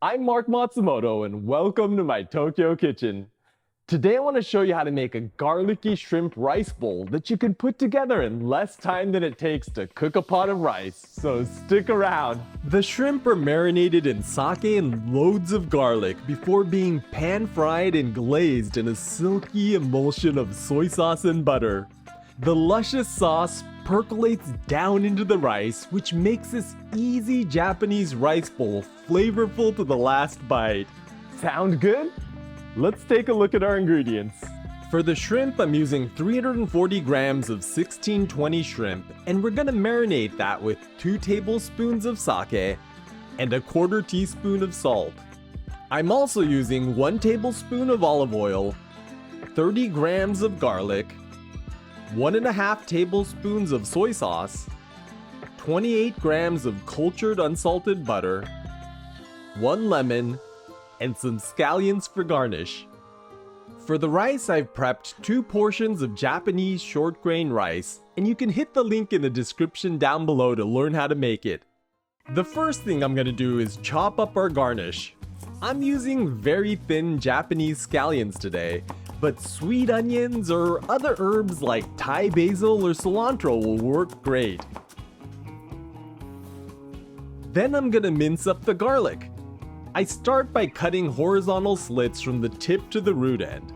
I'm Mark Matsumoto and welcome to my Tokyo kitchen. Today I want to show you how to make a garlicky shrimp rice bowl that you can put together in less time than it takes to cook a pot of rice, so stick around. The shrimp are marinated in sake and loads of garlic before being pan-fried and glazed in a silky emulsion of soy sauce and butter. The luscious sauce percolates down into the rice, which makes this easy Japanese rice bowl flavorful to the last bite. Sound good? Let's take a look at our ingredients. For the shrimp, I'm using 340 grams of 1620 shrimp, and we're gonna marinate that with 2 tablespoons of sake and a quarter teaspoon of salt. I'm also using 1 tablespoon of olive oil, 30 grams of garlic, 1.5 tablespoons of soy sauce, 28 grams of cultured unsalted butter, 1 lemon, and some scallions for garnish. For the rice, I've prepped 2 portions of Japanese short grain rice, and you can hit the link in the description down below to learn how to make it. The first thing I'm gonna do is chop up our garnish. I'm using very thin Japanese scallions today, but sweet onions or other herbs like Thai basil or cilantro will work great. Then I'm gonna mince up the garlic. I start by cutting horizontal slits from the tip to the root end,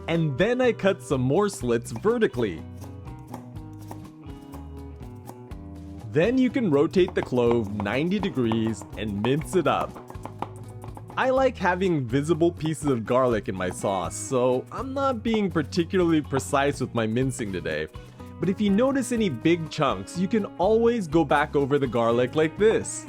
and then I cut some more slits vertically. Then you can rotate the clove 90 degrees and mince it up. I like having visible pieces of garlic in my sauce, so I'm not being particularly precise with my mincing today. But if you notice any big chunks, you can always go back over the garlic like this.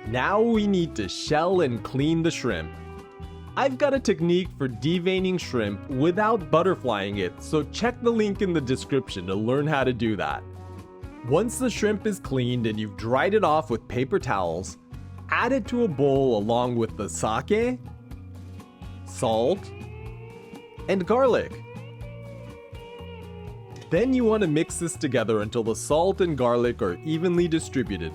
Now we need to shell and clean the shrimp. I've got a technique for deveining shrimp without butterflying it, so check the link in the description to learn how to do that. Once the shrimp is cleaned and you've dried it off with paper towels, add it to a bowl along with the sake, salt, and garlic. Then you want to mix this together until the salt and garlic are evenly distributed.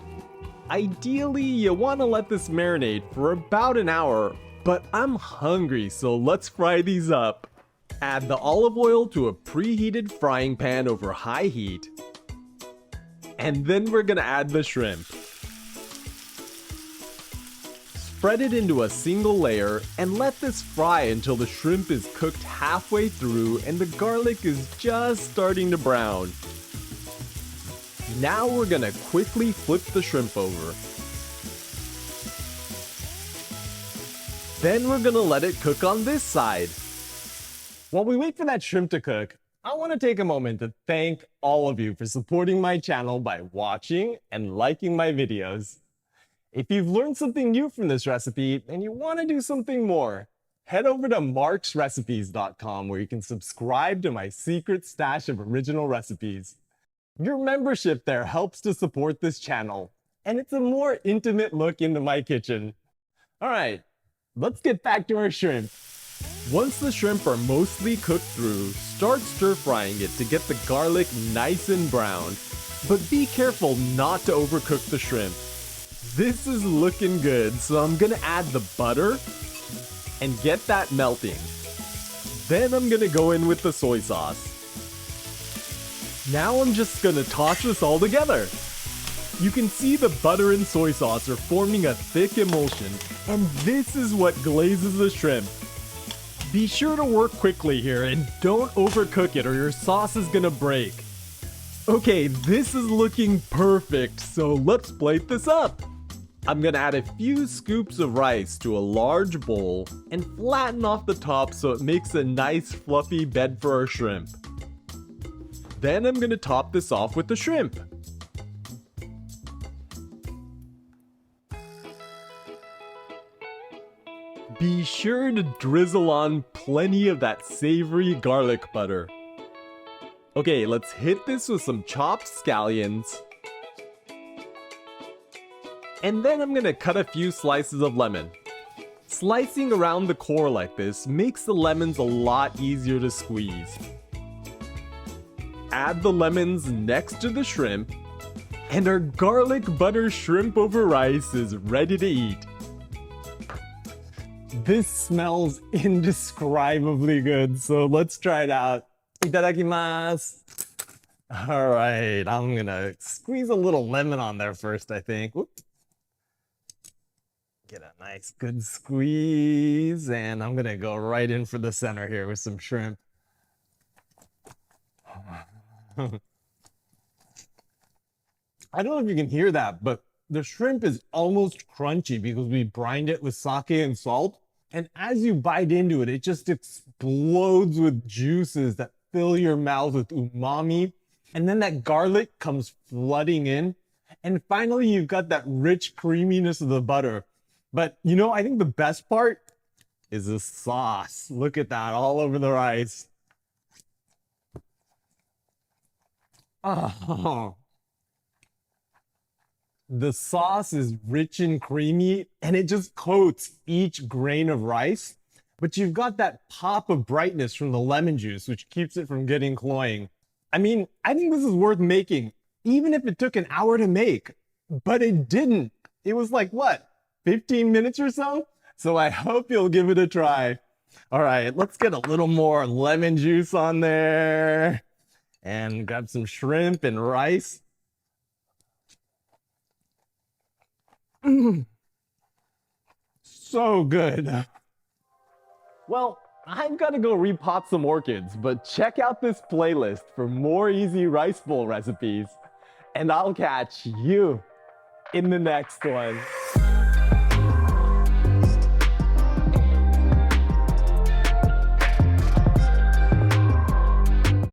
Ideally, you want to let this marinate for about an hour, but I'm hungry, so let's fry these up. Add the olive oil to a preheated frying pan over high heat. And then we're gonna add the shrimp. Spread it into a single layer and let this fry until the shrimp is cooked halfway through and the garlic is just starting to brown. Now we're gonna quickly flip the shrimp over. Then we're gonna let it cook on this side. While we wait for that shrimp to cook, I want to take a moment to thank all of you for supporting my channel by watching and liking my videos. If you've learned something new from this recipe and you want to do something more, head over to marksrecipes.com where you can subscribe to my secret stash of original recipes. Your membership there helps to support this channel, and it's a more intimate look into my kitchen. All right, let's get back to our shrimp. Once the shrimp are mostly cooked through, start stir-frying it to get the garlic nice and brown. But be careful not to overcook the shrimp. This is looking good, so I'm gonna add the butter and get that melting. Then I'm gonna go in with the soy sauce. Now I'm just gonna toss this all together. You can see the butter and soy sauce are forming a thick emulsion, and this is what glazes the shrimp. Be sure to work quickly here and don't overcook it or your sauce is gonna break. Okay, this is looking perfect, so let's plate this up. I'm gonna add a few scoops of rice to a large bowl and flatten off the top so it makes a nice fluffy bed for our shrimp. Then I'm gonna top this off with the shrimp. Be sure to drizzle on plenty of that savory garlic butter. Okay, let's hit this with some chopped scallions. And then I'm gonna cut a few slices of lemon. Slicing around the core like this makes the lemons a lot easier to squeeze. Add the lemons next to the shrimp And our garlic butter shrimp over rice is ready to eat. This smells indescribably good, so let's try it out. Itadakimasu. All right, I'm gonna squeeze a little lemon on there first, I think. Whoop. Get a nice good squeeze, and I'm gonna go right in for the center here with some shrimp. I don't know if you can hear that, but the shrimp is almost crunchy because we brined it with sake and salt. And as you bite into it, it just explodes with juices that fill your mouth with umami. And then that garlic comes flooding in. And finally, you've got that rich creaminess of the butter. But you know, I think the best part is the sauce. Look at that all over the rice. Oh. The sauce is rich and creamy, and it just coats each grain of rice. But you've got that pop of brightness from the lemon juice, which keeps it from getting cloying. I mean, I think this is worth making, even if it took an hour to make. But it didn't. It was like, what, 15 minutes or so? So I hope you'll give it a try. All right, let's get a little more lemon juice on there. And grab some shrimp and rice. So good. Well, I've got to go repot some orchids, but check out this playlist for more easy rice bowl recipes. And I'll catch you in the next one.